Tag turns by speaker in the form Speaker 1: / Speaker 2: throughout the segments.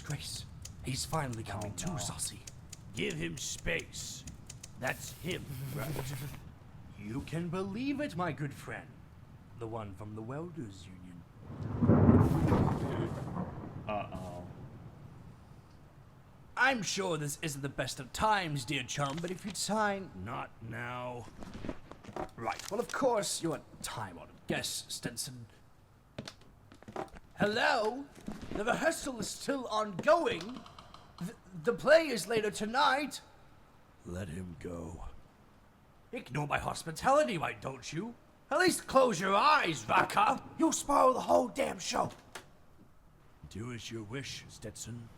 Speaker 1: disgrace. He's finally coming too saucy.
Speaker 2: Give him space. That's him, right?
Speaker 1: You can believe it, my good friend. The one from the Welders Union.
Speaker 3: Uh-oh.
Speaker 1: I'm sure this isn't the best of times, dear chum, but if you'd sign...
Speaker 2: Not now.
Speaker 1: Right, well, of course, you're a time-honored guest, Stetson. Hello? The rehearsal is still ongoing. The play is later tonight.
Speaker 2: Let him go.
Speaker 1: Ignore my hospitality, why don't you? At least close your eyes, Raka. You'll spoil the whole damn show.
Speaker 2: Do as you wish, Stetson.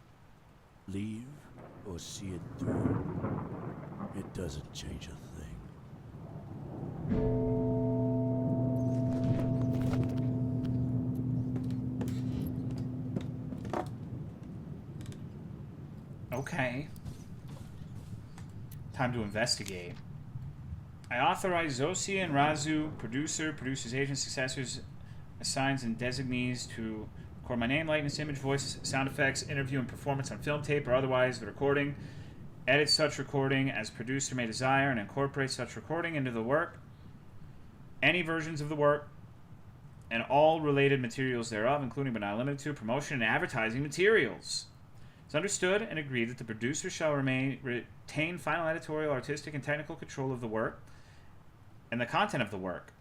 Speaker 2: Leave or see it through. It doesn't change a thing.
Speaker 3: Okay. Time to investigate. I authorize Zosia and Razu, producer's agents, successors, assigns, and designees to record my name, likeness, image, voice, sound effects, interview, and performance on film, tape, or otherwise the recording. Edit such recording as producer may desire and incorporate such recording into the work. Any versions of the work and all related materials thereof, including but not limited to promotion and advertising materials. It's understood and agreed that the producer shall retain final editorial, artistic, and technical control of the work and the content of the work.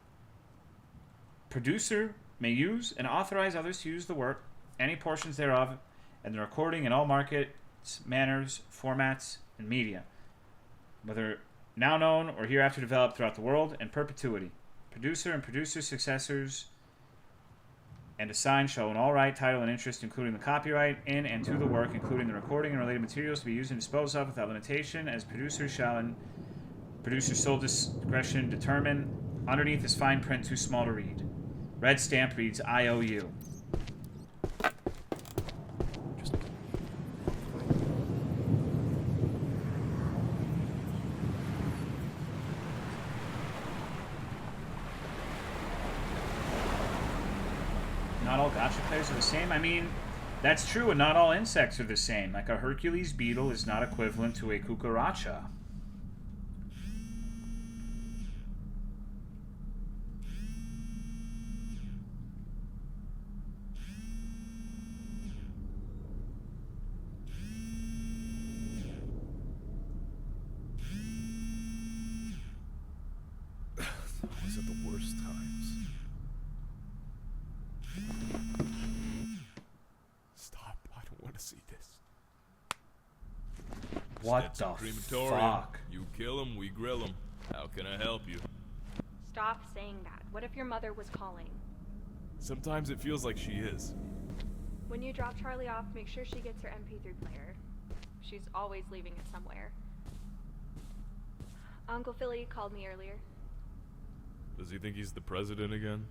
Speaker 3: Producer may use and authorize others to use the work, any portions thereof, and the recording in all markets, manners, formats, and media, whether now known or hereafter developed throughout the world, in perpetuity. Producer and producer's successors and assigned shall own all right, title, and interest, including the copyright in and to the work, including the recording and related materials to be used and disposed of without limitation, as producer shall in producer's sole discretion determine. Underneath is fine print too small to read. Red stamp reads IOU. Not all gotcha players are the same. I mean, that's true, and not all insects are the same. Like a Hercules beetle is not equivalent to a cucaracha.
Speaker 4: Always at the worst times. Stop. I don't want to see this.
Speaker 3: What the fuck?
Speaker 4: You kill him, we grill him. How can I help you?
Speaker 5: Stop saying that. What if your mother was calling?
Speaker 4: Sometimes it feels like she is.
Speaker 5: When you drop Charlie off, make sure she gets her MP3 player. She's always leaving it somewhere. Uncle Philly called me earlier.
Speaker 4: Does he think he's the president again?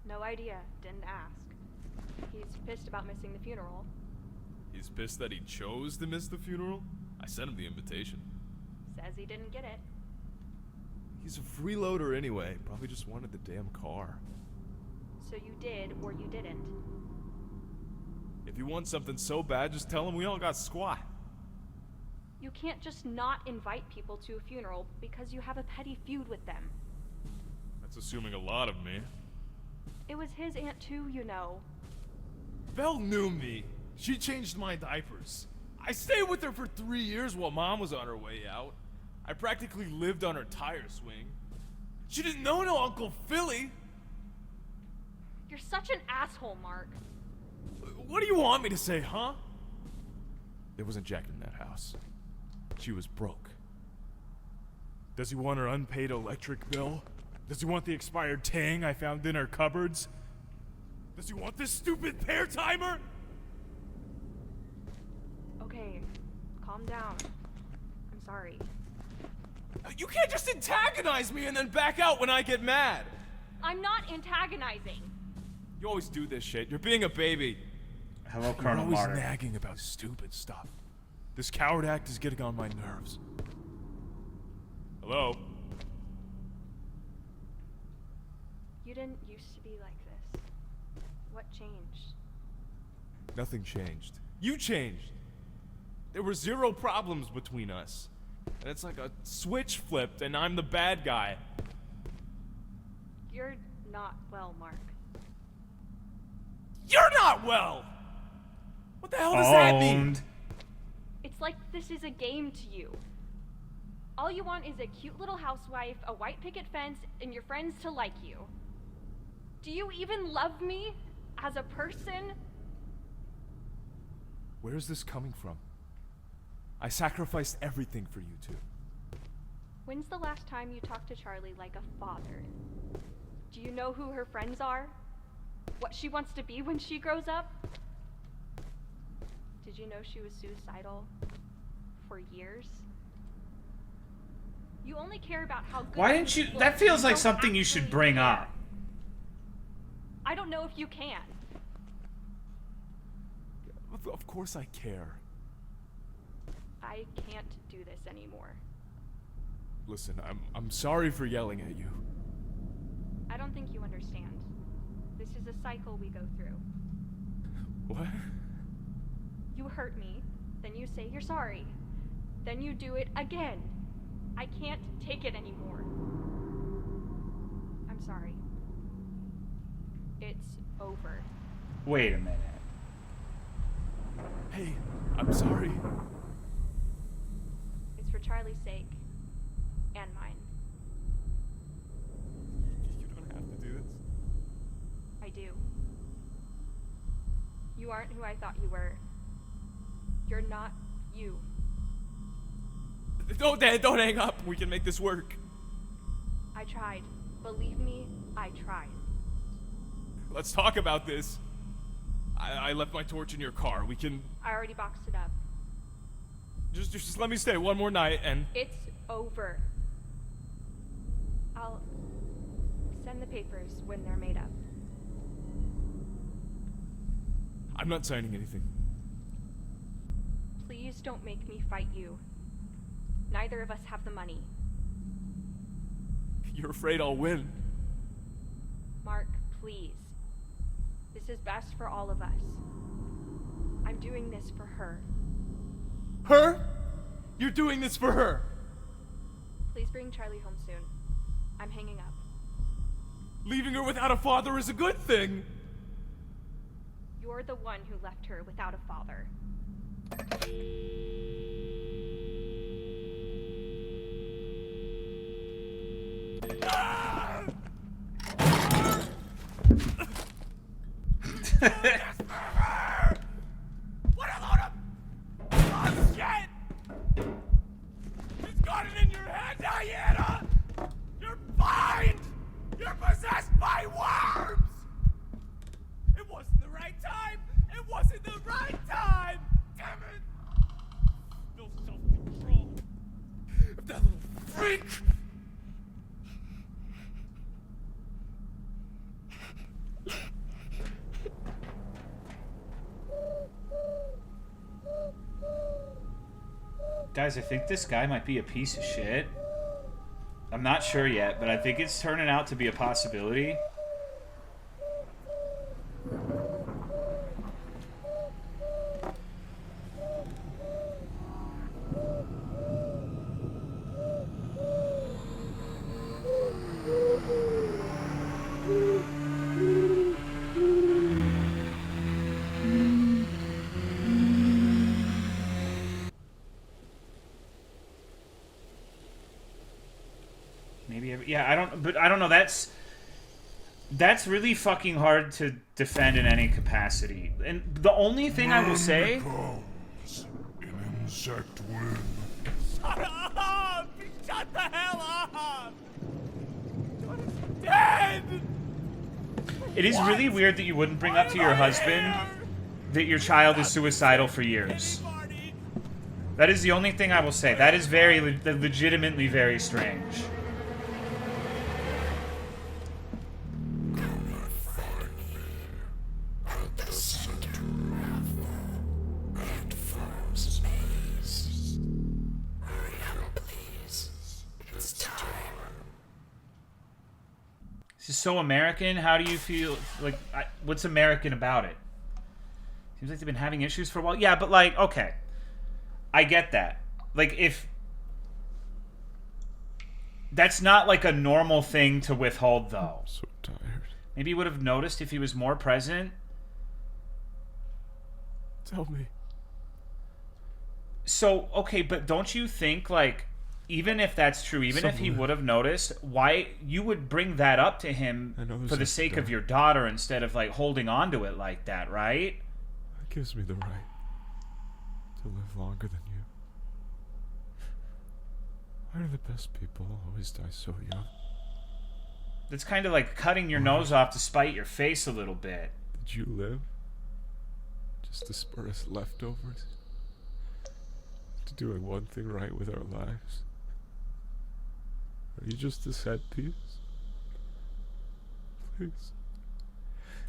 Speaker 5: No idea. Didn't ask. He's pissed about missing the funeral.
Speaker 4: He's pissed that he chose to miss the funeral? I sent him the invitation.
Speaker 5: Says he didn't get it.
Speaker 4: He's a freeloader anyway. Probably just wanted the damn car.
Speaker 5: So you did, or you didn't.
Speaker 4: If you want something so bad, just tell him we all got squat.
Speaker 5: You can't just not invite people to a funeral because you have a petty feud with them.
Speaker 4: That's assuming a lot of me.
Speaker 5: It was his aunt too, you know.
Speaker 4: Belle knew me. She changed my diapers. I stayed with her for 3 years while Mom was on her way out. I practically lived on her tire swing. She didn't know no Uncle Philly.
Speaker 5: You're such an asshole, Mark.
Speaker 4: What do you want me to say, huh? There wasn't Jack in that house. She was broke. Does he want her unpaid electric bill? Does he want the expired Tang I found in her cupboards? Does he want this stupid pear timer?
Speaker 5: Okay, calm down. I'm sorry.
Speaker 4: You can't just antagonize me and then back out when I get mad.
Speaker 5: I'm not antagonizing.
Speaker 4: You always do this shit. You're being a baby.
Speaker 3: Hello,
Speaker 4: You're
Speaker 3: Colonel
Speaker 4: always
Speaker 3: Martin.
Speaker 4: nagging about stupid stuff. This coward act is getting on my nerves. Hello?
Speaker 5: You didn't used to be like this. What changed?
Speaker 4: Nothing changed. You changed. There were zero problems between us. And it's like a switch flipped and I'm the bad guy.
Speaker 5: You're not well, Mark.
Speaker 4: You're not well! What the hell does that mean?
Speaker 3: Owned.
Speaker 5: It's like this is a game to you. All you want is a cute little housewife, a white picket fence, and your friends to like you. Do you even love me as a person?
Speaker 4: Where is this coming from? I sacrificed everything for you two.
Speaker 5: When's the last time you talked to Charlie like a father? Do you know who her friends are? What she wants to be when she grows up? Did you know she was suicidal for years? You only care about how good
Speaker 3: Why didn't you?
Speaker 5: look.
Speaker 3: That feels like
Speaker 5: don't
Speaker 3: something you should
Speaker 5: actually
Speaker 3: bring
Speaker 5: care.
Speaker 3: up.
Speaker 5: I don't know if you can.
Speaker 4: Of course I care.
Speaker 5: I can't do this anymore.
Speaker 4: Listen, I'm sorry for yelling at you.
Speaker 5: I don't think you understand. This is a cycle we go through.
Speaker 4: What?
Speaker 5: You hurt me, then you say you're sorry. Then you do it again. I can't take it anymore. I'm sorry. It's over.
Speaker 3: Wait a minute.
Speaker 4: Hey, I'm sorry.
Speaker 5: It's for Charlie's sake. And mine.
Speaker 4: You don't have to do this.
Speaker 5: I do. You aren't who I thought you were. You're not you.
Speaker 4: No, Dad, don't hang up. We can make this work.
Speaker 5: I tried. Believe me, I tried.
Speaker 4: Let's talk about this. I left my torch in your car. We can
Speaker 5: I already boxed it up.
Speaker 4: just let me stay one more night and
Speaker 5: It's over. I'll send the papers when they're made up.
Speaker 4: I'm not signing anything.
Speaker 5: Please don't make me fight you. Neither of us have the money.
Speaker 4: You're afraid I'll win.
Speaker 5: Mark, please. This is best for all of us. I'm doing this for her.
Speaker 4: Her? You're doing this for her.
Speaker 5: Please bring Charlie home soon. I'm hanging up.
Speaker 4: Leaving her without a father is a good thing.
Speaker 5: You're the one who left her without a father.
Speaker 4: What a load of shit! You've got it in your head, Diana! You're blind! You're possessed by worms! It wasn't the right time! It wasn't the right time! Damn it! No self-control. That little freak!
Speaker 3: Guys, I think this guy might be a piece of shit. I'm not sure yet, but I think it's turning out to be a possibility. Yeah, I don't know. That's really fucking hard to defend in any capacity. And the only thing I will say,
Speaker 2: An insect win.
Speaker 4: Shut up! Shut the hell up! Johnny's dead!
Speaker 3: it is really weird that you wouldn't bring up to your husband that your child is suicidal for years. That is the only thing I will say. That is legitimately very strange. This is so American. How do you feel? Like, what's American about it? Seems like they've been having issues for a while. Yeah, but like, okay. I get that. Like, if... That's not like a normal thing to withhold, though.
Speaker 4: I'm so tired.
Speaker 3: Maybe you would have noticed if he was more present.
Speaker 4: Tell me.
Speaker 3: So, okay, but don't you think, like, even if that's true, even if he would have noticed, why you would bring that up to him for the sake of your daughter instead of, like, holding on to it like that, right?
Speaker 4: That gives me the right to live longer than you. Why do the best people always die so young?
Speaker 3: That's kind of like cutting your nose off to spite your face a little bit.
Speaker 4: Did you live just to spur us leftovers? To doing one thing right with our lives? Are you just a set piece? Please.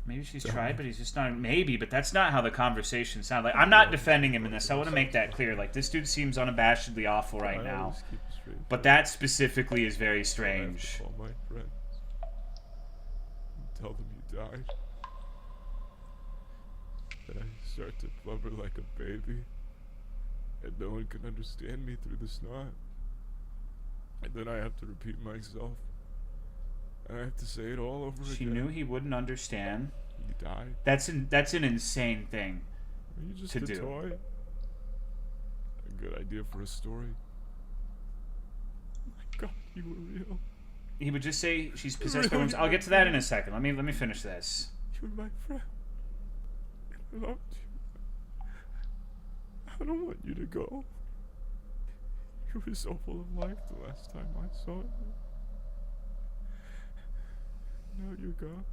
Speaker 3: Maybe she's tried, but he's just not. Maybe, but that's not how the conversation sounded. Like, I'm not defending him in this. I want to make that clear. Like, this dude seems unabashedly awful right now. But that specifically is very strange.
Speaker 4: Call my friends and tell them you died. Then I start to blubber like a baby, and no one can understand me through the snot. And then I have to repeat myself. And I have to say it all over again.
Speaker 3: She knew he wouldn't understand.
Speaker 4: You died.
Speaker 3: That's an insane thing
Speaker 4: Are you just
Speaker 3: to
Speaker 4: a
Speaker 3: do.
Speaker 4: toy? A good idea for a story. Oh my God, you were real.
Speaker 3: He would just say she's possessed by women. I'll get to that in a second. Let me finish this.
Speaker 4: You were my friend. I loved you. I don't want you to go. You were so full of life the last time I saw you. Now you're gone.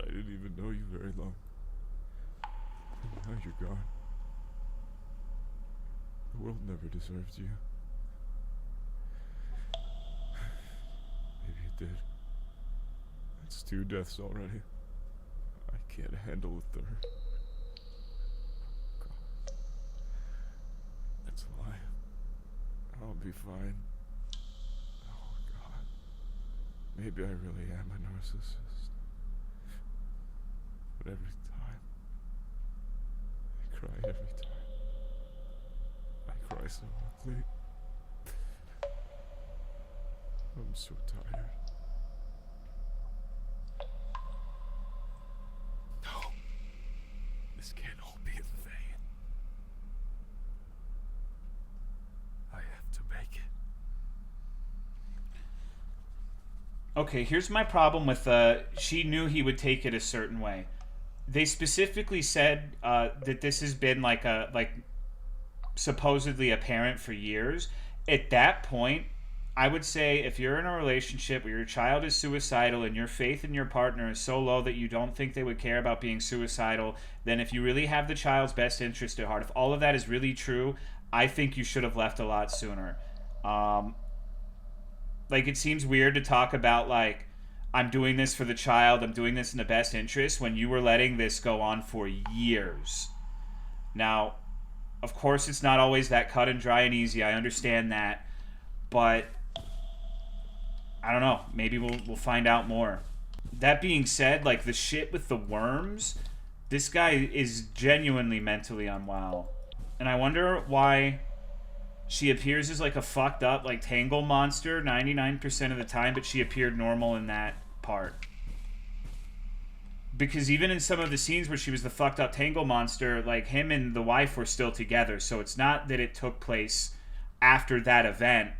Speaker 4: I didn't even know you very long. And now you're gone. The world never deserved you. Maybe it did. That's 2 deaths already. I can't handle a 3rd. God. That's a lie. I'll be fine. Oh, God. Maybe I really am a narcissist. But every time, I cry every time. I cry so ugly. I'm so tired. No. This can't all be in vain. I have to make it.
Speaker 3: Okay, here's my problem with she knew he would take it a certain way. They specifically said that this has been like supposedly apparent for years. At that point, I would say if you're in a relationship where your child is suicidal and your faith in your partner is so low that you don't think they would care about being suicidal, then if you really have the child's best interest at heart, if all of that is really true, I think you should have left a lot sooner. Like, it seems weird to talk about, like, I'm doing this for the child, I'm doing this in the best interest, when you were letting this go on for years. Now, of course, it's not always that cut and dry and easy. I understand that. But, I don't know. Maybe we'll find out more. That being said, like, the shit with the worms, this guy is genuinely mentally unwell. And I wonder why she appears as, like, a fucked up, like, Tangle monster 99% of the time, but she appeared normal in that part. Because even in some of the scenes where she was the fucked up Tangle monster, like, him and the wife were still together. So it's not that it took place after that event.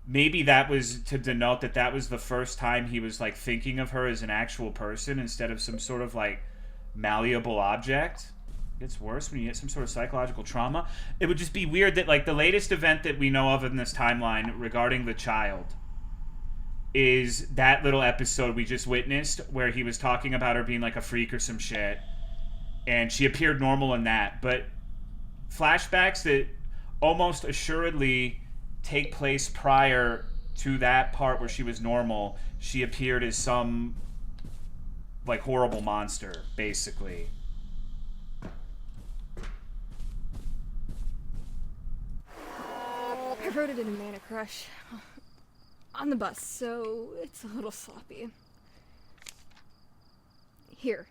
Speaker 3: Maybe that was to denote that that was the first time he was, like, thinking of her as an actual person instead of some sort of, like, malleable object. It gets worse when you get some sort of psychological trauma. It would just be weird that, like, the latest event that we know of in this timeline regarding the child is that little episode we just witnessed where he was talking about her being, like, a freak or some shit. And she appeared normal in that. But flashbacks that almost assuredly take place prior to that part where she was normal, she appeared as some, like, horrible monster, basically.
Speaker 6: I wrote it in a manic rush. On the bus, so it's a little sloppy. Here.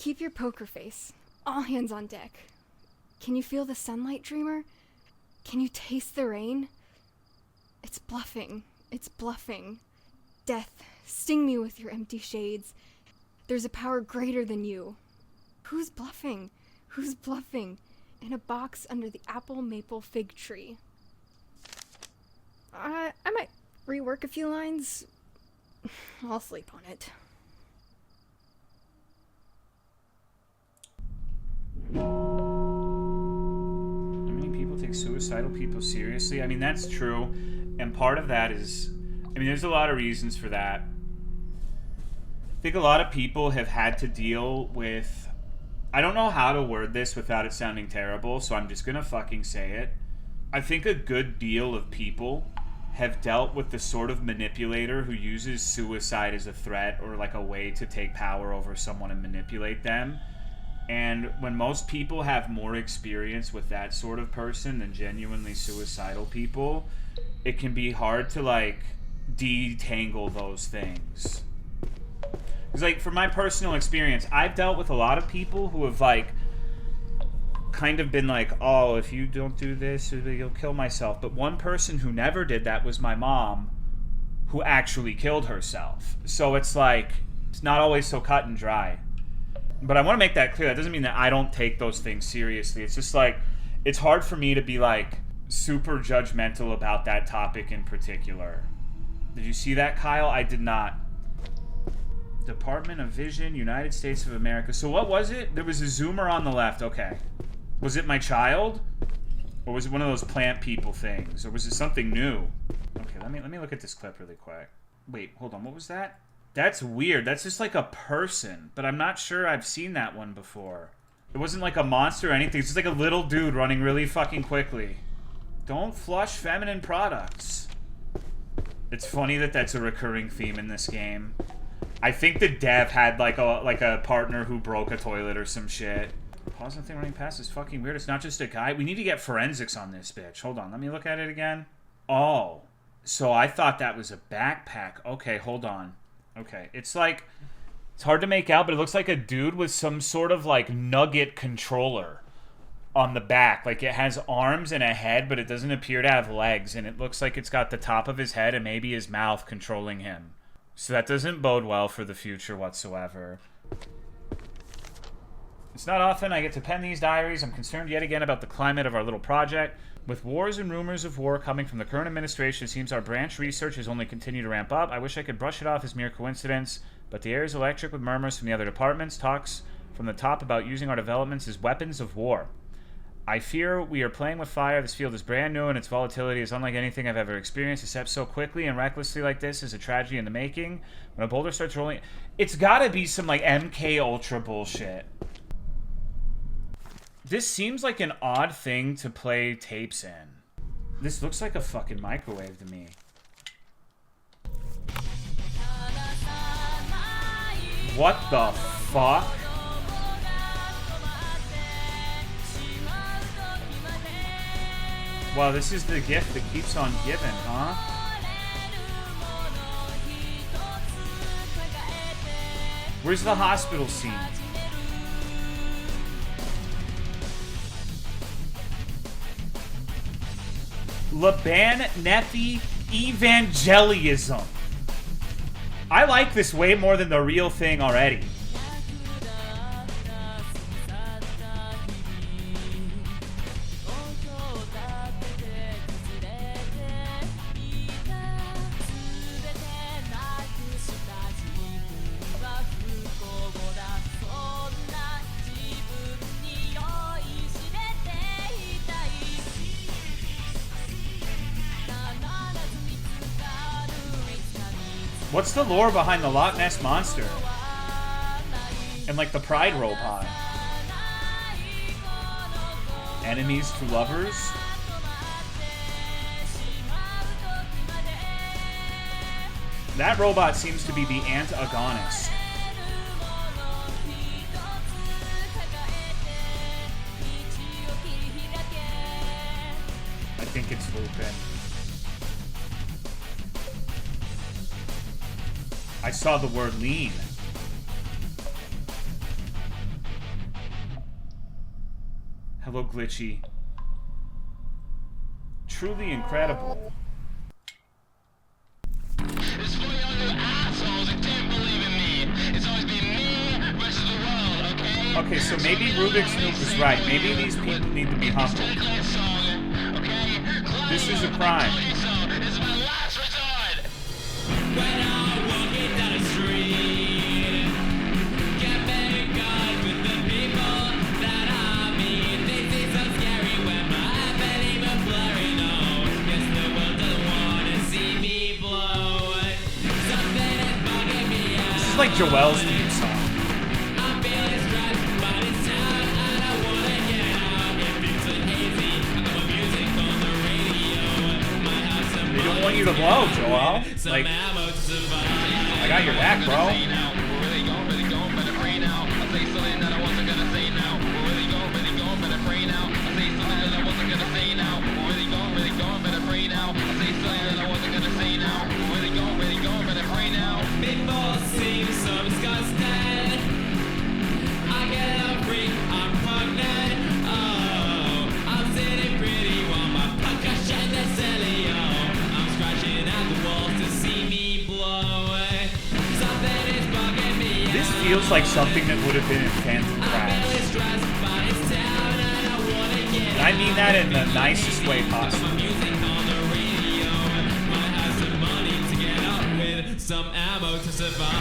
Speaker 6: Keep your poker face. All hands on deck. Can you feel the sunlight, dreamer? Can you taste the rain? It's bluffing. It's bluffing. Death, sting me with your empty shades. There's a power greater than you. Who's bluffing? Who's bluffing? In a box under the apple maple fig tree. I might rework a few lines. I'll sleep on it.
Speaker 3: How many people take suicidal people seriously? I mean, that's true. And part of that is, I mean, there's a lot of reasons for that. I think a lot of people have had to deal with, I don't know how to word this without it sounding terrible, so I'm just gonna fucking say it. I think a good deal of people have dealt with the sort of manipulator who uses suicide as a threat or like a way to take power over someone and manipulate them. And when most people have more experience with that sort of person than genuinely suicidal people, it can be hard to like detangle those things. Because like from my personal experience, I've dealt with a lot of people who have like kind of been like, oh, if you don't do this, you'll kill myself. But one person who never did that was my mom, who actually killed herself. So it's like, it's not always so cut and dry. But I want to make that clear. That doesn't mean that I don't take those things seriously. It's just like, it's hard for me to be like super judgmental about that topic in particular. Did you see that, Kyle? I did not. Department of Vision, United States of America. So what was it? There was a zoomer on the left. Okay. Was it my child? Or was it one of those plant people things? Or was it something new? Okay, let me look at this clip really quick. Wait, hold on. What was that? That's weird. That's just like a person. But I'm not sure I've seen that one before. It wasn't like a monster or anything. It's just like a little dude running really fucking quickly. Don't flush feminine products. It's funny that that's a recurring theme in this game. I think the dev had like a partner who broke a toilet or some shit. Pause the thing running past is fucking weird. It's not just a guy. We need to get forensics on this bitch. Hold on. Let me look at it again. Oh. So I thought that was a backpack. Okay, hold on. Okay. It's like, it's hard to make out, but it looks like a dude with some sort of like nugget controller on the back. Like it has arms and a head, but it doesn't appear to have legs. And it looks like it's got the top of his head and maybe his mouth controlling him. So that doesn't bode well for the future whatsoever. It's not often I get to pen these diaries. I'm concerned yet again about the climate of our little project. With wars and rumors of war coming from the current administration, it seems our branch research has only continued to ramp up. I wish I could brush it off as mere coincidence, but the air is electric with murmurs from the other departments, talks from the top about using our developments as weapons of war. I fear we are playing with fire. This field is brand new, and its volatility is unlike anything I've ever experienced, except so quickly and recklessly like this is a tragedy in the making. When a boulder starts rolling, it's gotta be some like MK Ultra bullshit. This seems like an odd thing to play tapes in. This looks like a fucking microwave to me. What the fuck? Wow, this is the gift that keeps on giving, huh? Where's the hospital scene? Laban Nefi Evangelism. I like this way more than the real thing already. What's the lore behind the Loch Ness Monster? And like the Pride robot? Enemies to lovers? That robot seems to be the antagonist. I think it's Lupin. I saw the word lean. little glitchy. Truly incredible.
Speaker 7: It's for all you assholes that didn't believe in me. It's always been me versus the world, okay?
Speaker 3: Okay, so maybe Rubik's Snoop was right. Maybe these people need to be humbled. This is a crime.
Speaker 7: This is my last resort.
Speaker 8: When I'm walking down the street, get very good with the people that I meet. They seem so scary when my eyes ain't even blurry. No, guess the world doesn't wanna see me blow. Something is bugging me out.
Speaker 3: This is like Joel's theme song.
Speaker 8: I'm feeling stressed, but it's time and I wanna get out. It feels so hazy. I got my music on the radio. My house and
Speaker 3: They don't want you to blow, Joel.
Speaker 8: some
Speaker 3: Like,
Speaker 8: ammo to survive.
Speaker 3: I got your back, bro.
Speaker 8: People seem so disgusted. I get a freak, I'm pregnant. Oh, I'm sitting pretty while my percussion is silly. Oh, I'm scratching at the walls to see me blow. Something is bugging me.
Speaker 3: This feels like something that would have been in Phantom
Speaker 8: I'm
Speaker 3: Crash.
Speaker 8: really stressed, but it's down and I wanna get
Speaker 3: And I mean that in the nicest way possible.
Speaker 8: music on the radio. Might have some money to get up with, some ammo to survive.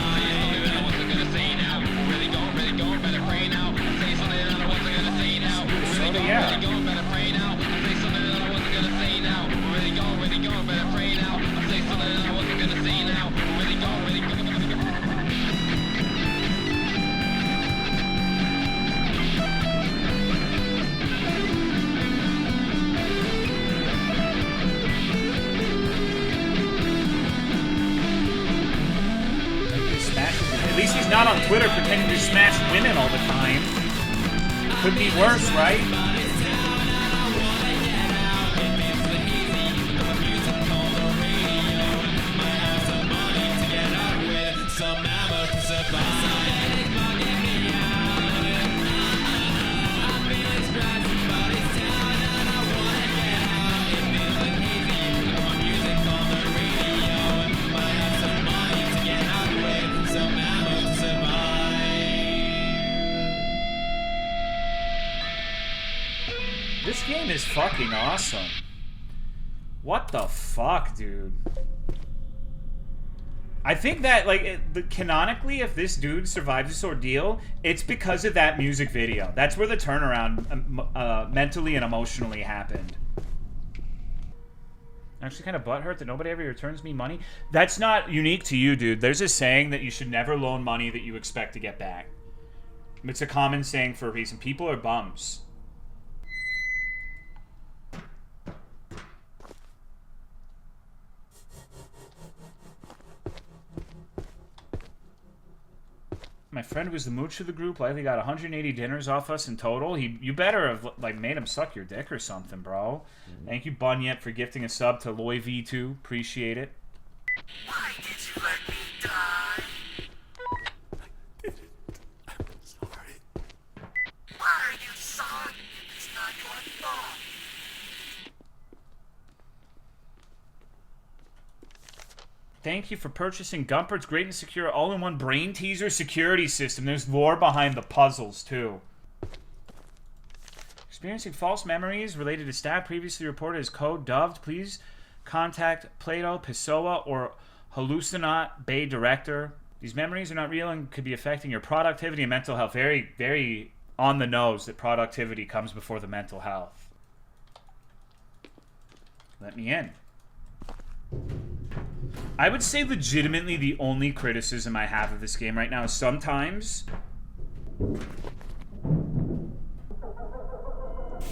Speaker 3: So, yeah. At least he's not on Twitter pretending to smash women all the time. Could be worse, right?
Speaker 8: Some ammo to survive. I'm feeling stressed, but it's down and I wanna get out. It feels like hazy. Got my music on the radio. Might have some money to get out with, some ammo to survive.
Speaker 3: This game is fucking awesome. What the fuck, dude? I think that, like, canonically, if this dude survives this ordeal, it's because of that music video. That's where the turnaround mentally and emotionally happened. Actually kind of butthurt that nobody ever returns me money. That's not unique to you, dude. There's a saying that you should never loan money that you expect to get back. It's a common saying for a reason. People are bums. My friend was the mooch of the group, likely got 180 dinners off us in total. You better have, like, made him suck your dick or something, bro. Thank you, Bunyet, for gifting a sub to Loy V2. Appreciate it.
Speaker 7: Why did you let me die?
Speaker 2: I'm sorry.
Speaker 7: Why are you sorry? It's not your fault.
Speaker 3: Thank you for purchasing Gumpert's Great and Secure All-in-One Brain Teaser Security System. There's lore behind the puzzles, too. Experiencing false memories related to staff previously reported as code dubbed. Please contact Plato, Pessoa, or Hallucinat Bay Director. These memories are not real and could be affecting your productivity and mental health. Very, very on the nose that productivity comes before the mental health. Let me in. I would say legitimately the only criticism I have of this game right now is sometimes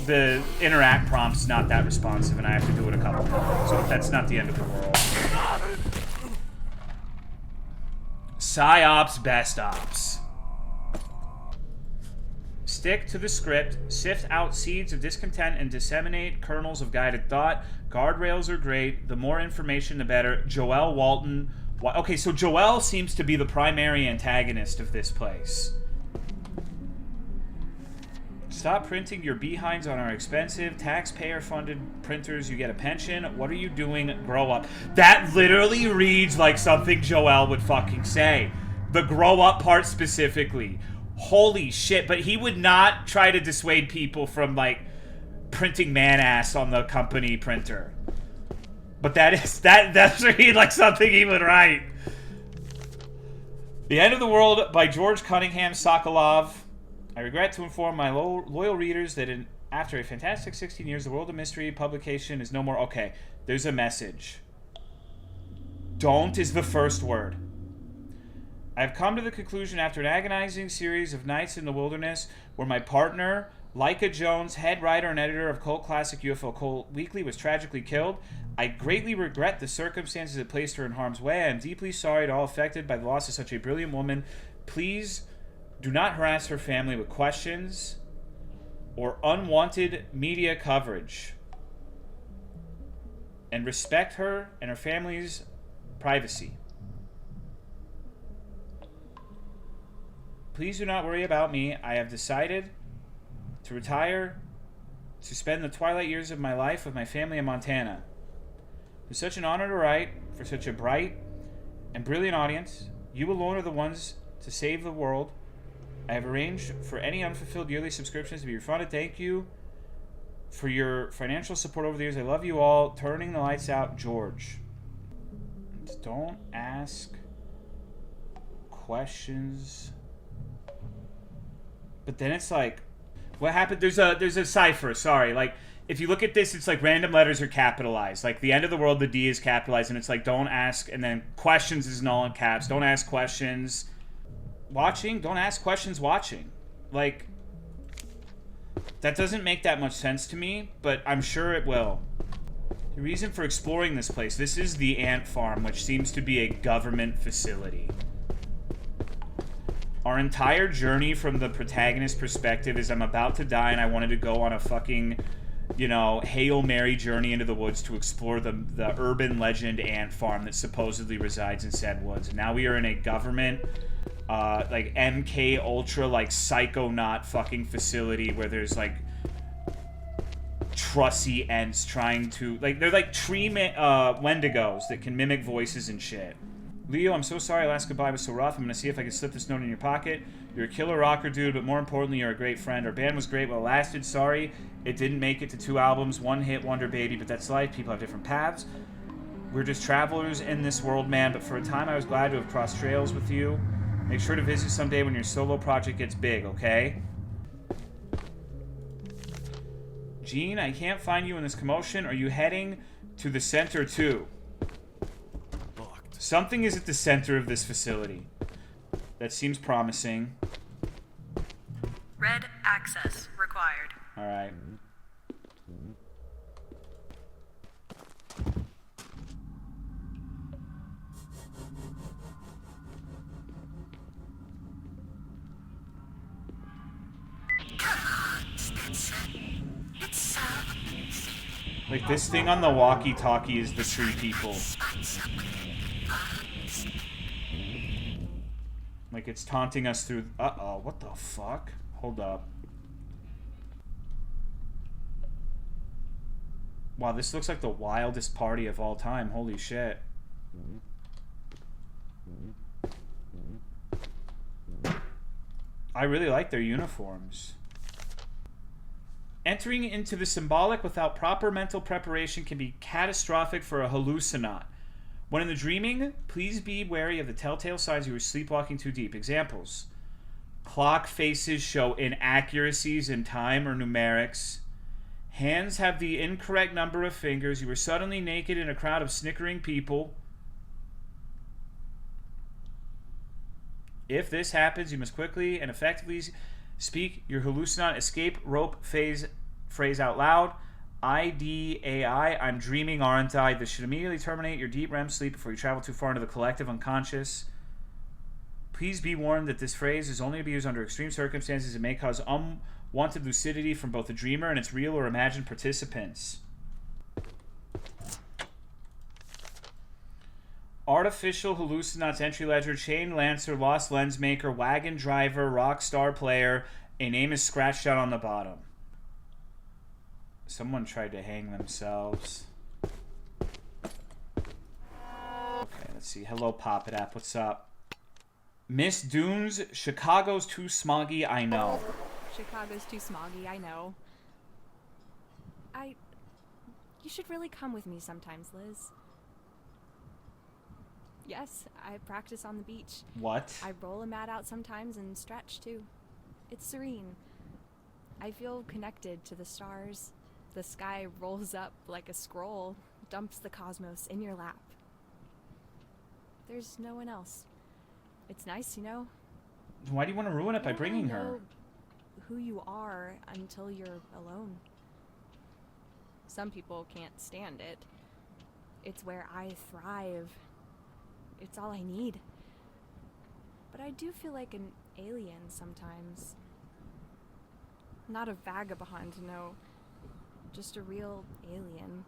Speaker 3: the interact prompt's not that responsive and I have to do it a couple times. So that's not the end of the world. PsyOps, best ops. Stick to the script, sift out seeds of discontent, and disseminate kernels of guided thought. Guardrails are great. The more information, the better. Joel Walton. Okay, so Joel seems to be the primary antagonist of this place. Stop printing your behinds on our expensive, taxpayer-funded printers. You get a pension. What are you doing? Grow up. That literally reads like something Joel would fucking say. The grow up part specifically. Holy shit. But he would not try to dissuade people from, like, printing man-ass on the company printer. But that's read like something he would write. The End of the World by George Cunningham Sokolov. I regret to inform my loyal readers that after a fantastic 16 years, the World of Mystery publication is no more... Okay, there's a message. Don't is the first word. I have come to the conclusion after an agonizing series of nights in the wilderness where my partner, Leica Jones, head writer and editor of cult classic UFO Cult Weekly, was tragically killed. I greatly regret the circumstances that placed her in harm's way. I am deeply sorry to all affected by the loss of such a brilliant woman. Please do not harass her family with questions or unwanted media coverage. And respect her and her family's privacy. Please do not worry about me. I have decided to retire to spend the twilight years of my life with my family in Montana. It was such an honor to write for such a bright and brilliant audience. You alone are the ones to save the world. I have arranged for any unfulfilled yearly subscriptions to be refunded. Thank you for your financial support over the years. I love you all. Turning the lights out, George. Don't ask questions. But then it's like, what happened? There's a cipher. Sorry, like if you look at this, it's like random letters are capitalized. Like the End of the World, the D is capitalized, and it's like don't ask, and then questions is in all in caps. Don't ask questions. Watching, don't ask questions. Watching, like that doesn't make that much sense to me, but I'm sure it will. The reason for exploring this place. This is the ant farm, which seems to be a government facility. Our entire journey from the protagonist's perspective is I'm about to die and I wanted to go on a fucking, you know, Hail Mary journey into the woods to explore the urban legend ant farm that supposedly resides in said woods. And now we are in a government, like MK Ultra, like psychonaut fucking facility where there's like trussy ents trying to, like, they're like tree wendigos that can mimic voices and shit. Leo, I'm so sorry last goodbye was so rough. I'm gonna see if I can slip this note in your pocket. You're a killer rocker, dude, but more importantly, you're a great friend. Our band was great while it lasted. Sorry it didn't make it to 2 albums, 1 hit wonder baby, but that's life. People have different paths. We're just travelers in this world, man, but for a time I was glad to have crossed trails with you. Make sure to visit someday when your solo project gets big, okay? Gene, I can't find you in this commotion. Are you heading to the center too? Something is at the center of this facility. That seems promising.
Speaker 9: Red access required.
Speaker 3: Alright. Like, this thing on the walkie-talkie is the tree people. Like, it's taunting us through... Uh-oh, what the fuck? Hold up. Wow, this looks like the wildest party of all time. Holy shit. I really like their uniforms. Entering into the symbolic without proper mental preparation can be catastrophic for a hallucinaut. When in the dreaming, please be wary of the telltale signs you are sleepwalking too deep. Examples. Clock faces show inaccuracies in time or numerics. Hands have the incorrect number of fingers. You are suddenly naked in a crowd of snickering people. If this happens, you must quickly and effectively speak your hallucinant escape rope phrase out loud. IDAI, I'm dreaming, aren't I? This should immediately terminate your deep REM sleep before you travel too far into the collective unconscious. Please be warned that this phrase is only to be used under extreme circumstances. It may cause unwanted lucidity from both the dreamer and its real or imagined participants. Artificial hallucinants, entry ledger, chain lancer, lost lens maker, wagon driver, rock star player, A name is scratched out on the bottom. Someone tried to hang themselves. Okay, let's see. Hello, Pop It App. What's up? Miss Dunes, Chicago's too smoggy, I know.
Speaker 10: Chicago's too smoggy, I know. You should really come with me sometimes, Liz. Yes, I practice on the beach.
Speaker 3: What?
Speaker 10: I roll a mat out sometimes and stretch too. It's serene. I feel connected to the stars. The sky rolls up like a scroll, dumps the cosmos in your lap. There's no one else. It's nice, you know?
Speaker 3: Why do you want to ruin it by
Speaker 10: You don't
Speaker 3: bringing
Speaker 10: really
Speaker 3: her?
Speaker 10: know who you are until you're alone. Some people can't stand it. It's where I thrive. It's all I need. But I do feel like an alien sometimes. Not a vagabond, no. Just a real alien.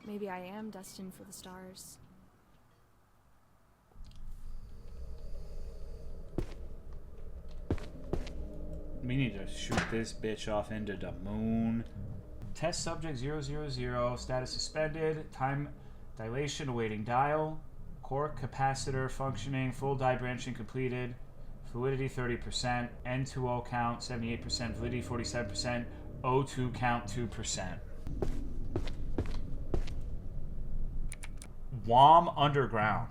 Speaker 10: Maybe I am destined for the stars.
Speaker 3: We need to shoot this bitch off into the moon. Test subject 000, status suspended, time dilation awaiting dial, core capacitor functioning, full die branching completed, fluidity 30%, N2O count 78%, validity 47%, O2 count 2%. WOM Underground.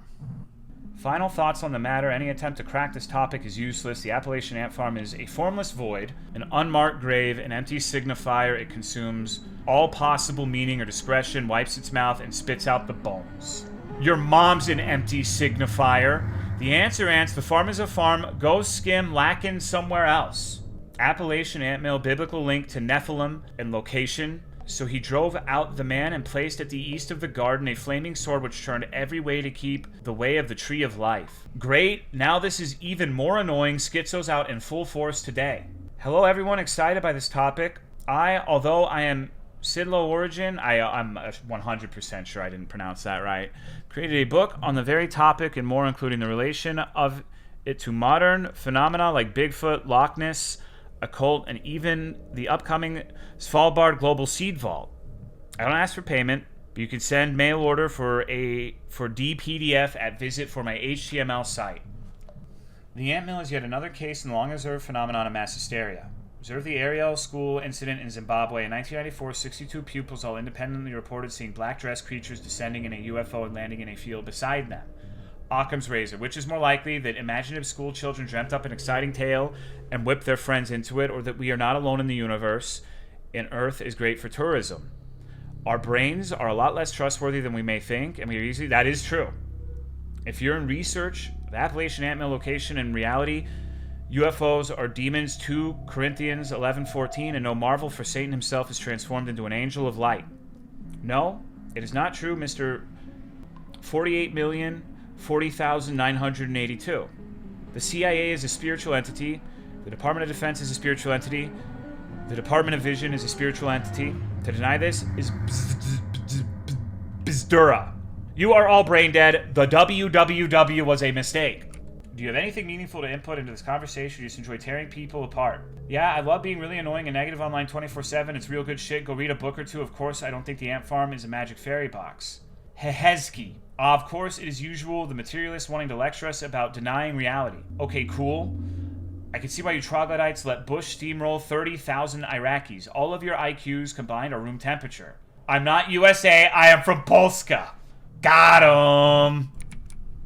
Speaker 3: Final thoughts on the matter. Any attempt to crack this topic is useless. The Appalachian ant farm is a formless void, an unmarked grave, an empty signifier. It consumes all possible meaning or discretion, wipes its mouth, and spits out the bones. Your mom's an empty signifier. The ants are ants. The farm is a farm. Go skim lacking somewhere else. Appalachian antmill, biblical link to Nephilim and location. So he drove out the man and placed at the east of the garden a flaming sword which turned every way to keep the way of the tree of life. Great, now this is even more annoying. Schizo's out in full force today. Hello everyone, excited by this topic. Although I am Sidlow origin, I'm 100% sure I didn't pronounce that right, created a book on the very topic and more, including the relation of it to modern phenomena like Bigfoot, Loch Ness, occult, and even the upcoming Svalbard Global Seed Vault. I don't ask for payment, but you can send mail order for DPDF at visit for my HTML site. The antmill is yet another case in the long-observed phenomenon of mass hysteria. Observe the Ariel School incident in Zimbabwe. In 1994, 62 pupils all independently reported seeing black dress creatures descending in a UFO and landing in a field beside them. Occam's razor. Which is more likely, that imaginative school children dreamt up an exciting tale and whipped their friends into it, or that we are not alone in the universe and Earth is great for tourism? Our brains are a lot less trustworthy than we may think, and we are easily... That is true. If you're in research, the Appalachian antmill location in reality, UFOs are demons, 2 Corinthians 11:14, and no marvel, for Satan himself is transformed into an angel of light. No, it is not true, Mr. 48,040,982. The CIA is a spiritual entity. The Department of Defense is a spiritual entity. The Department of Vision is a spiritual entity. To deny this is Bizdura. You are all brain dead. The WWW was a mistake. Do you have anything meaningful to input into this conversation? You just enjoy tearing people apart. Yeah, I love being really annoying and negative online 24/7. It's real good shit. Go read a book or two. Of course, I don't think the ant farm is a magic fairy box. Hehezki. Of course, it is usual, the materialist wanting to lecture us about denying reality. Okay, cool. I can see why you troglodytes let Bush steamroll 30,000 Iraqis. All of your IQs combined are room temperature. I'm not USA, I am from Polska. Got 'em.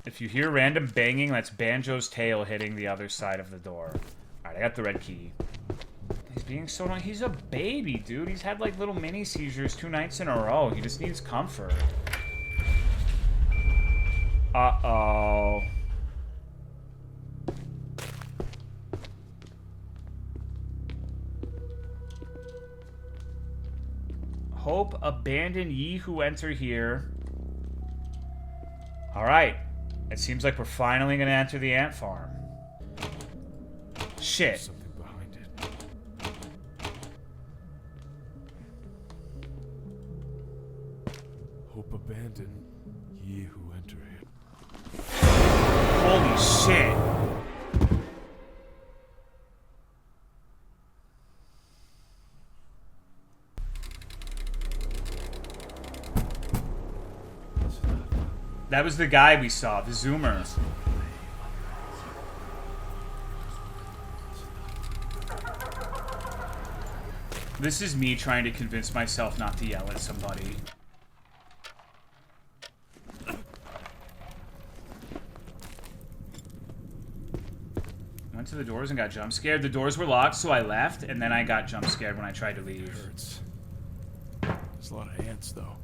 Speaker 3: If you hear random banging, that's Banjo's tail hitting the other side of the door. Alright, I got the red key. He's being so annoying. He's a baby, dude. He's had like little mini seizures 2 nights in a row. He just needs comfort. Uh-oh. Hope abandon ye who enter here. Alright. It seems like we're finally gonna enter the ant farm. Shit.
Speaker 4: Something behind it. Hope abandon ye who enter it.
Speaker 3: Holy shit. That was the guy we saw, the Zoomer. This is me trying to convince myself not to yell at somebody. Went to the doors and got jump scared. The doors were locked, so I left, and then I got jump scared when I tried to leave.
Speaker 4: It hurts. There's a lot of ants, though.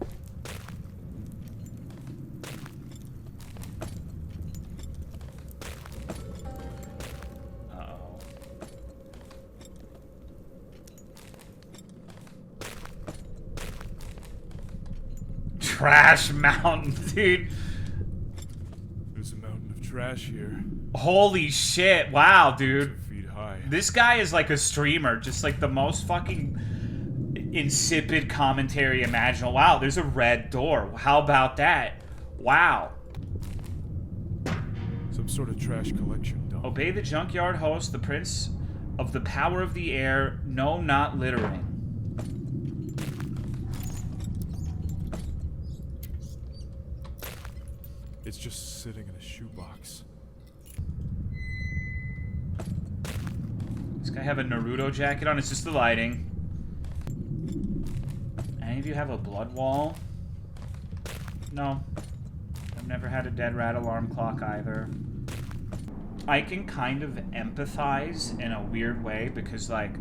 Speaker 3: Uh-oh. Trash mountain, dude.
Speaker 4: There's a mountain of trash here.
Speaker 3: Holy shit. Wow, dude.
Speaker 4: 2 feet high.
Speaker 3: This guy is like a streamer, just like the most fucking insipid commentary imaginable. Wow, there's a red door. How about that? Wow.
Speaker 4: Some sort of trash collection dump.
Speaker 3: Obey the junkyard host, the prince of the power of the air. No, not littering.
Speaker 4: It's just sitting in a shoebox.
Speaker 3: This guy have a Naruto jacket on? It's just the lighting. Any of you have a blood wall? No. I've never had a dead rat alarm clock either. I can kind of empathize in a weird way because, like,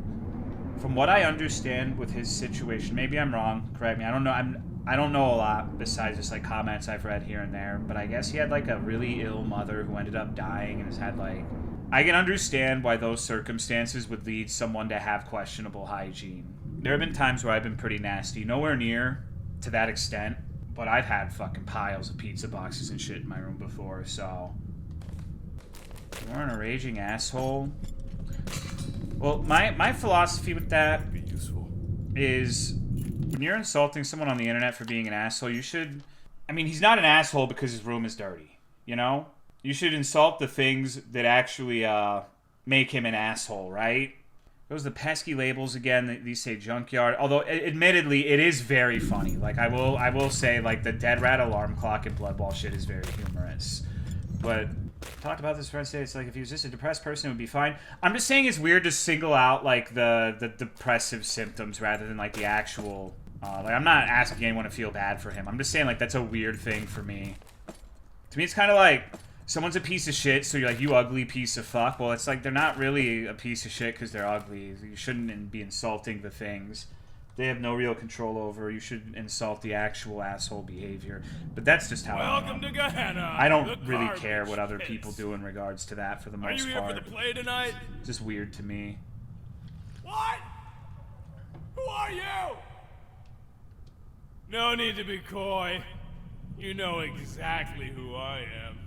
Speaker 3: from what I understand with his situation, maybe I'm wrong, correct me, I don't know, I don't know a lot besides just, like, comments I've read here and there, but I guess he had, like, a really ill mother who ended up dying and has had, like... I can understand why those circumstances would lead someone to have questionable hygiene. There have been times where I've been pretty nasty, nowhere near to that extent, but I've had fucking piles of pizza boxes and shit in my room before, so... You weren't a raging asshole. Well, my philosophy with that
Speaker 4: Be useful.
Speaker 3: is when you're insulting someone on the internet for being an asshole, you should... I mean, he's not an asshole because his room is dirty, you know? You should insult the things that actually make him an asshole, right? Those are the pesky labels again. These say junkyard. Although, admittedly, it is very funny. Like, I will say, like, the dead rat alarm clock and blood ball shit is very humorous. But... talked about this Wednesday. It's like if he was just a depressed person, it would be fine. I'm just saying it's weird to single out like the depressive symptoms rather than like the actual. Like I'm not asking anyone to feel bad for him. I'm just saying like that's a weird thing for me. To me, it's kind of like someone's a piece of shit, so you're like you ugly piece of fuck. Well, it's like they're not really a piece of shit because they're ugly. You shouldn't be insulting the things they have no real control over. You should insult the actual asshole behavior. But that's just how
Speaker 4: Welcome to Gehenna.
Speaker 3: I don't
Speaker 4: the
Speaker 3: really
Speaker 4: garbage
Speaker 3: care what other
Speaker 4: pits.
Speaker 3: people do in regards to that for the
Speaker 4: Are
Speaker 3: most
Speaker 4: you here
Speaker 3: part.
Speaker 4: for the play tonight?
Speaker 3: It's just weird to me.
Speaker 4: What? Who are you? No need to be coy. You know exactly who I am.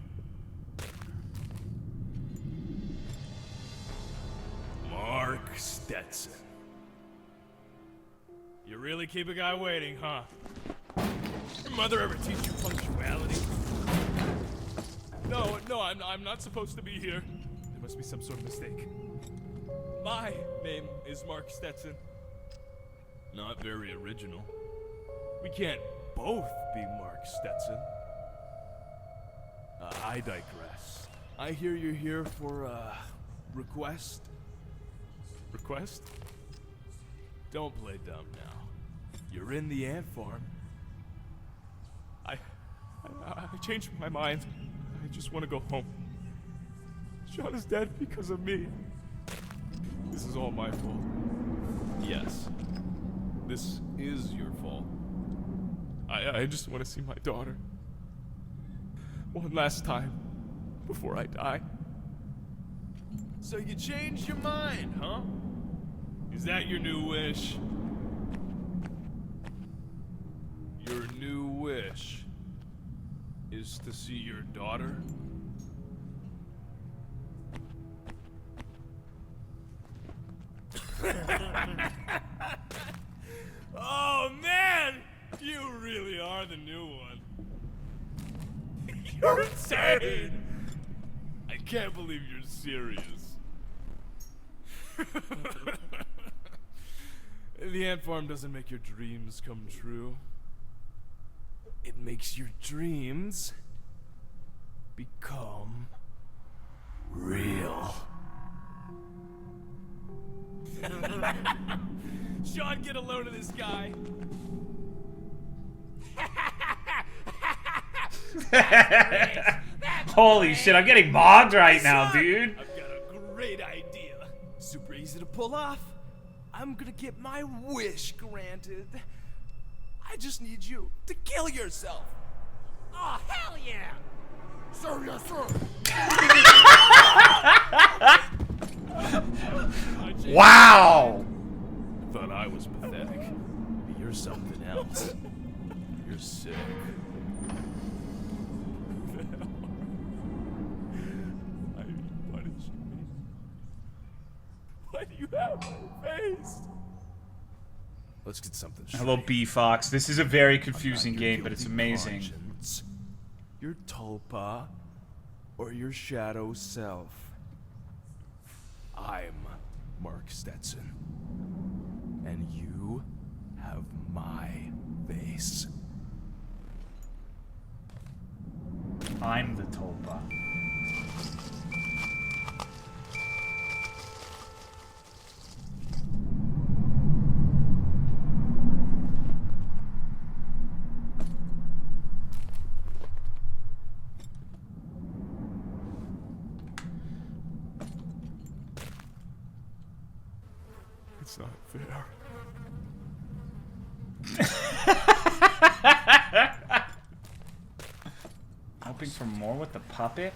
Speaker 4: Mark Stetson. You really keep a guy waiting, huh? Your mother ever teach you punctuality? No, I'm not supposed to be here. There must be some sort of mistake. My name is Mark Stetson. Not very original. We can't both be Mark Stetson. I digress. I hear you're here for a request. Request? Don't play dumb now. You're in the ant farm. I changed my mind. I just want to go home. Sean is dead because of me. This is all my fault. Yes. This is your fault. I just want to see my daughter. One last time. Before I die. So you changed your mind, huh? Is that your new wish? Your new wish is to see your daughter? Oh man! You really are the new one. You're insane! I can't believe you're serious. The ant farm doesn't make your dreams come true. It makes your dreams become real. Sean, get a load of this guy.
Speaker 3: Holy shit, I'm getting bogged right now, dude.
Speaker 4: I've got a great idea. Super easy to pull off. I'm gonna get my wish granted. I just need you to kill yourself.
Speaker 1: Oh, hell yeah! Sir, yes, sir.
Speaker 3: Wow!
Speaker 4: Thought I was pathetic. You're something else. You're sick. Why are you punishing me? Why do you have my face? Let's get something straight.
Speaker 3: Hello, B Fox. This is a very confusing
Speaker 4: I'm not your
Speaker 3: game, but it's
Speaker 4: guilty
Speaker 3: amazing.
Speaker 4: conscience, your tulpa, or your shadow self. I'm Mark Stetson. And you have my face.
Speaker 3: I'm the Tulpa.
Speaker 4: It's not fair.
Speaker 3: Hoping for more with the puppet?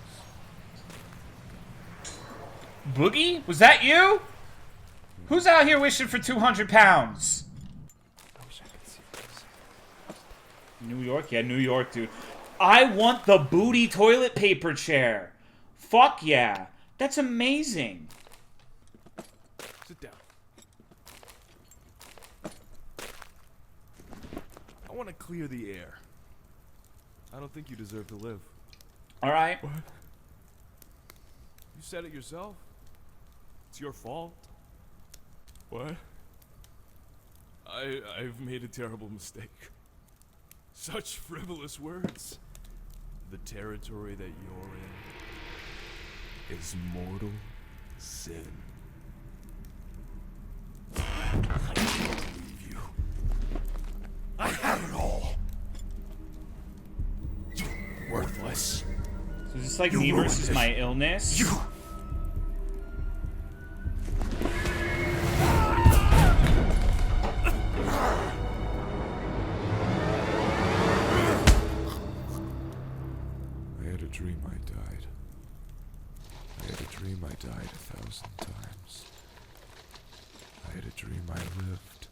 Speaker 3: Boogie? Was that you? Who's out here wishing for 200 pounds?
Speaker 4: I wish I could see this.
Speaker 3: New York? Yeah, New York, dude. I want the booty toilet paper chair. Fuck yeah. That's amazing.
Speaker 4: Sit down. I want to clear the air. I don't think you deserve to live.
Speaker 3: Alright.
Speaker 4: What? You said it yourself. It's your fault. What? I've made a terrible mistake. Such frivolous words. The territory that you're in is mortal sin. I can't believe you. I have it all. You're worthless.
Speaker 3: So is this like
Speaker 4: You
Speaker 3: me
Speaker 4: ruined
Speaker 3: versus
Speaker 4: it.
Speaker 3: my illness?
Speaker 4: You. I had a dream I died. I had a dream I died 1,000 times. I had a dream I lived.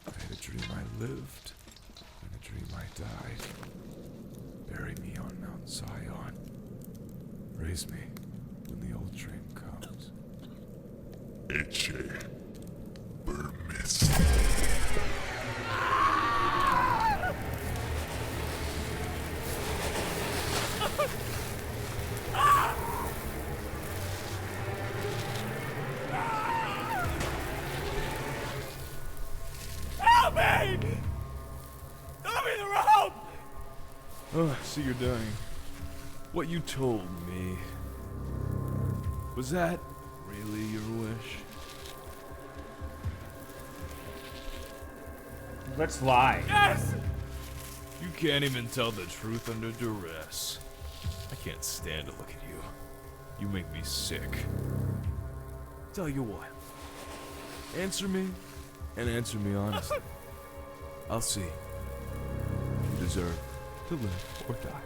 Speaker 4: I had a dream I lived. And a dream I died. Bury me on Mount Zion. Raise me when the old train comes. Eche Burmis. Help me! Throw me the rope! Oh, I see you're dying. What you told me. Was that really your wish?
Speaker 3: Let's lie.
Speaker 4: Yes! You can't even tell the truth under duress. I can't stand to look at you. You make me sick. Tell you what. Answer me, and answer me honestly. I'll see if you deserve to live or die.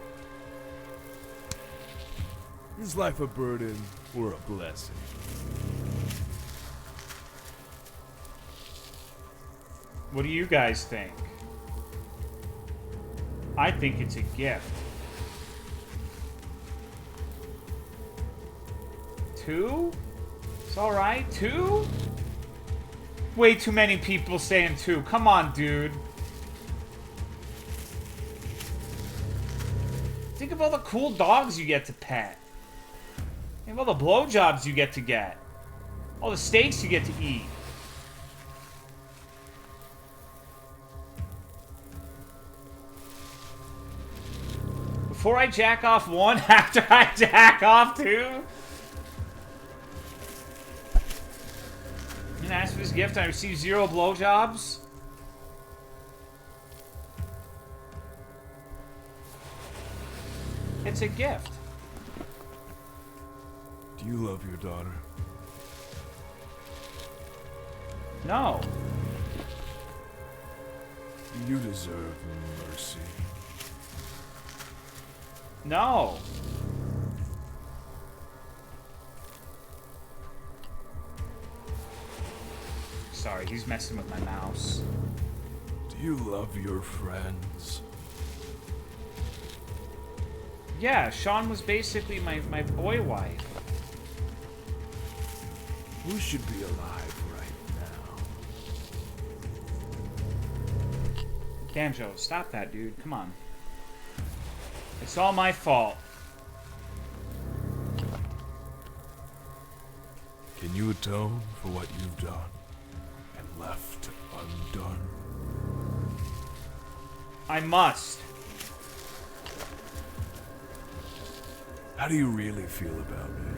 Speaker 4: Is life a burden or a blessing?
Speaker 3: What do you guys think? I think it's a gift. 2? It's alright. 2? Way too many people saying 2. Come on, dude. Think of all the cool dogs you get to pet. Think of all the blowjobs you get to get. All the steaks you get to eat. Before I jack off 1, after I jack off 2? You didn't ask for this gift, I received 0 blowjobs? It's a gift.
Speaker 4: Do you love your daughter?
Speaker 3: No.
Speaker 4: You deserve mercy.
Speaker 3: No. Sorry, he's messing with my mouse.
Speaker 4: Do you love your friends?
Speaker 3: Yeah, Sean was basically my boy wife.
Speaker 4: Who should be alive right now?
Speaker 3: Damn, Joe, stop that, dude. Come on. It's all my fault.
Speaker 4: Can you atone for what you've done and left undone?
Speaker 3: I must.
Speaker 4: How do you really feel about me?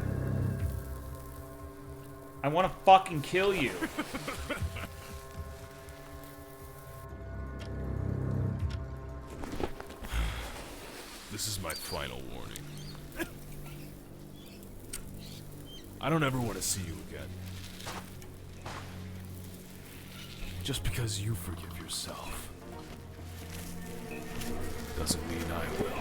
Speaker 3: I want to fucking kill you.
Speaker 4: This is my final warning. I don't ever want to see you again. Just because you forgive yourself doesn't mean I will.